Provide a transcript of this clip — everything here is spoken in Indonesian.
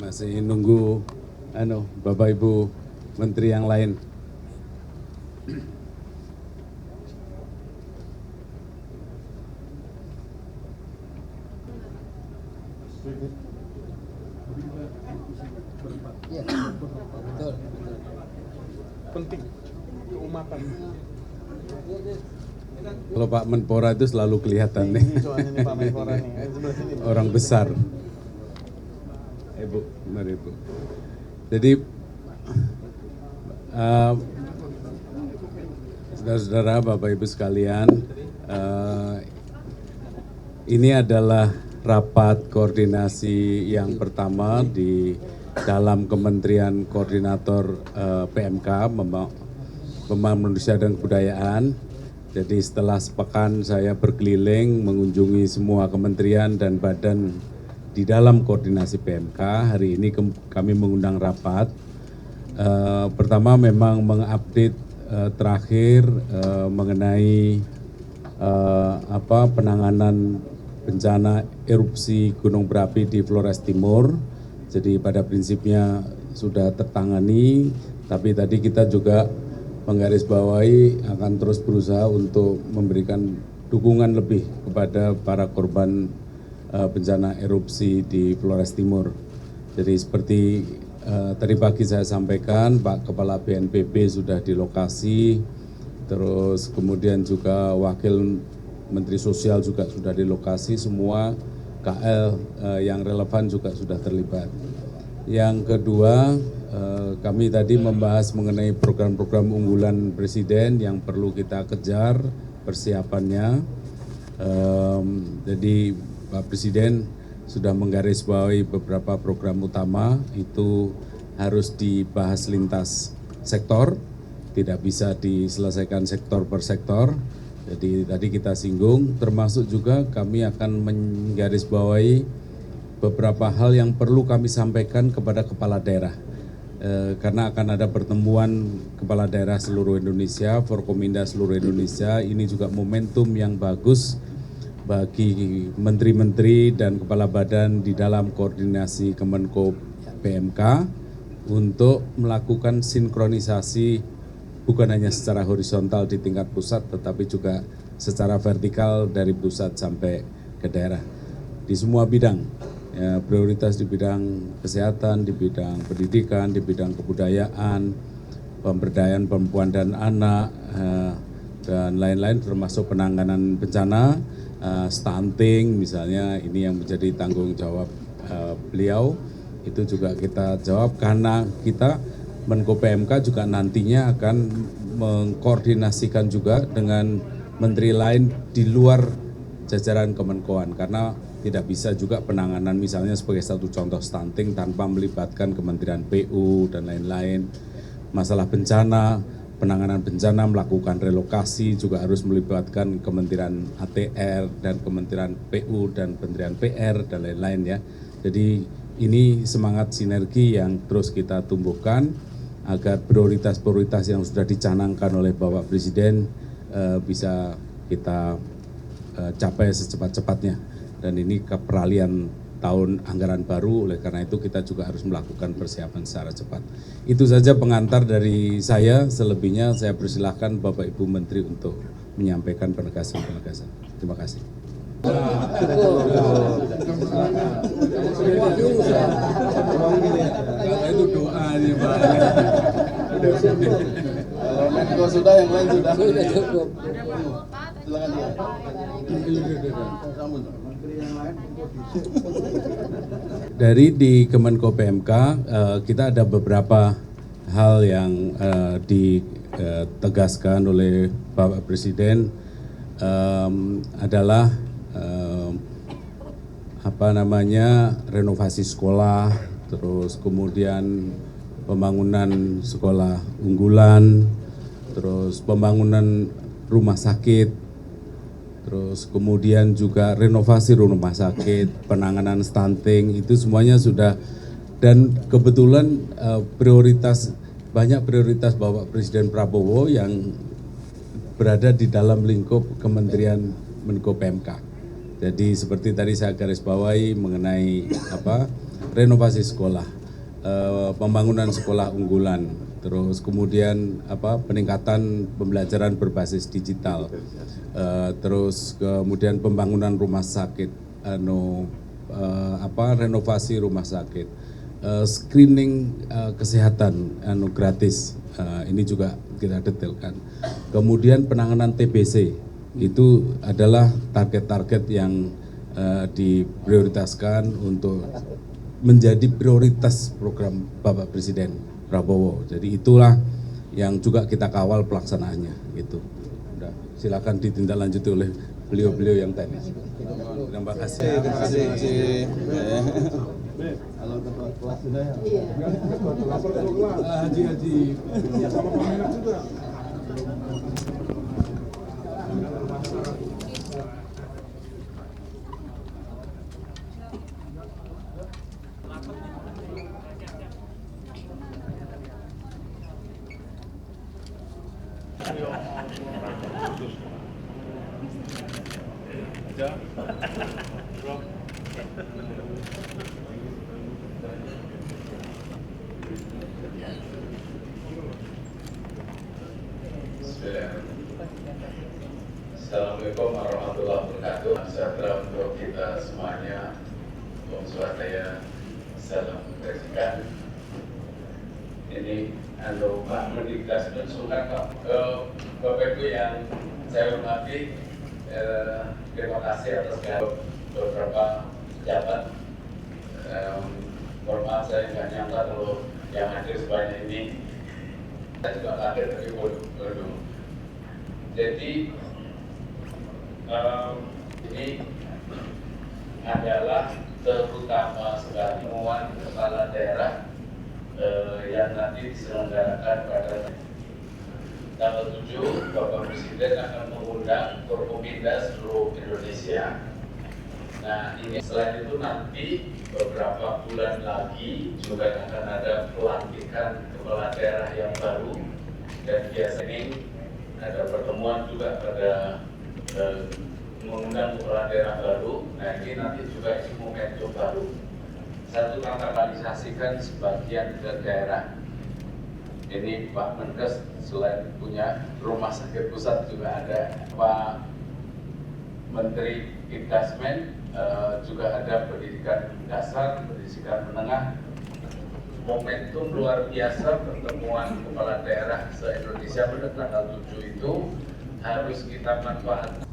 Masih nunggu Bapak Ibu Menteri yang lain. Ya, betul. Penting keumatan. Kalau Pak Menpora itu selalu kelihatan nih. Soalnya nih Pak Menpora nih, sebelah sini. Orang besar. Ibu, mari Bu. Jadi saudara-saudara, Bapak Ibu sekalian, ini adalah rapat koordinasi yang pertama di dalam Kementerian Koordinator PMK, Pembangunan Manusia dan Kebudayaan. Jadi setelah sepekan saya berkeliling mengunjungi semua kementerian dan badan di dalam koordinasi PMK, hari ini kami mengundang rapat. Pertama memang mengupdate terakhir mengenai penanganan bencana erupsi gunung berapi di Flores Timur. Jadi pada prinsipnya sudah tertangani, tapi tadi kita juga menggarisbawahi akan terus berusaha untuk memberikan dukungan lebih kepada para korban bencana erupsi di Flores Timur. Jadi seperti tadi pagi saya sampaikan, Pak Kepala BNPB sudah di lokasi, terus kemudian juga Wakil Menteri Sosial juga sudah di lokasi, semua KL yang relevan juga sudah terlibat. Yang kedua, kami tadi membahas mengenai program-program unggulan Presiden yang perlu kita kejar persiapannya. Jadi Pak Presiden sudah menggarisbawahi beberapa program utama, itu harus dibahas lintas sektor, tidak bisa diselesaikan sektor per sektor. Jadi tadi kita singgung, termasuk juga kami akan menggarisbawahi beberapa hal yang perlu kami sampaikan kepada kepala daerah. Karena akan ada pertemuan kepala daerah seluruh Indonesia, Forkominda seluruh Indonesia, ini juga momentum yang bagus bagi menteri-menteri dan kepala badan di dalam koordinasi Kemenko PMK untuk melakukan sinkronisasi bukan hanya secara horizontal di tingkat pusat, tetapi juga secara vertikal dari pusat sampai ke daerah di semua bidang. Ya, prioritas di bidang kesehatan, di bidang pendidikan, di bidang kebudayaan, pemberdayaan perempuan dan anak, dan lain-lain, termasuk penanganan bencana, stunting misalnya, ini yang menjadi tanggung jawab beliau. Itu juga kita jawab karena kita Menko PMK juga nantinya akan mengkoordinasikan juga dengan menteri lain di luar jajaran Kemenkoan, karena tidak bisa juga penanganan misalnya sebagai satu contoh stunting tanpa melibatkan Kementerian PU dan lain-lain. Masalah bencana, penanganan bencana, melakukan relokasi juga harus melibatkan Kementerian ATR dan Kementerian PU dan Kementerian PR dan lain-lain ya. Jadi ini semangat sinergi yang terus kita tumbuhkan agar prioritas-prioritas yang sudah dicanangkan oleh Bapak Presiden bisa kita capai secepat-cepatnya. Dan ini keperalian tahun anggaran baru, oleh karena itu kita juga harus melakukan persiapan secara cepat. Itu saja pengantar dari saya, selebihnya saya persilahkan Bapak Ibu Menteri untuk menyampaikan penegasan-penegasan. Terima kasih. Kalau itu doanya Pak. Kalau Menko sudah, yang lain sudah. Sudah cukup. Silakan dia. Dari di Kemenko PMK kita ada beberapa hal yang ditegaskan oleh Bapak Presiden, adalah renovasi sekolah, terus kemudian pembangunan sekolah unggulan, terus pembangunan rumah sakit, terus kemudian juga renovasi rumah sakit, penanganan stunting, itu semuanya sudah, dan kebetulan banyak prioritas Bapak Presiden Prabowo yang berada di dalam lingkup Kementerian Menko PMK. Jadi seperti tadi saya garis bawahi mengenai renovasi sekolah, pembangunan sekolah unggulan, terus kemudian peningkatan pembelajaran berbasis digital, terus kemudian pembangunan rumah sakit, renovasi rumah sakit, screening kesehatan gratis, ini juga kita detailkan. Kemudian penanganan TBC itu adalah target-target yang diprioritaskan untuk menjadi prioritas program Bapak Presiden Prabowo. Jadi itulah yang juga kita kawal pelaksanaannya. Gitu. Udah, silakan ditindaklanjuti oleh beliau-beliau yang teknis. Terima kasih. Terima kasih. Halo ketua kelas sudah ya? Iya. Haji. Assalamualaikum warahmatullahi wabarakatuh. Sejahtera untuk kita semuanya. Om Swadaya, salam kebajikan. Ini Pak Mendiknas mensukan Bapak Ibu yang saya hormati. Terima kasih atas beberapa pejabat. Mohon maaf saya nggak nyangka kalau yang hadir sebanyak ini. Saya juga kaget dari dulu. Jadi ini adalah terutama sekali temuan kepala daerah yang nanti diselenggarakan pada tanggal 7. Bapak Presiden akan mengundang Forkopimda seluruh Indonesia. Nah ini selain itu nanti beberapa bulan lagi juga akan ada pelantikan kepala daerah yang baru, dan biasanya ada pertemuan juga pada mengundang kepala daerah baru. Nah ini nanti juga isi momentum baru. Satu, kapitalisasikan sebagian ke daerah. Ini Pak Menkes selain punya rumah sakit pusat juga ada. Pak Menteri Dikdasmen juga ada pendidikan dasar, pendidikan menengah. Momentum luar biasa pertemuan kepala daerah se-Indonesia pada tanggal 7 itu harus kita manfaatkan.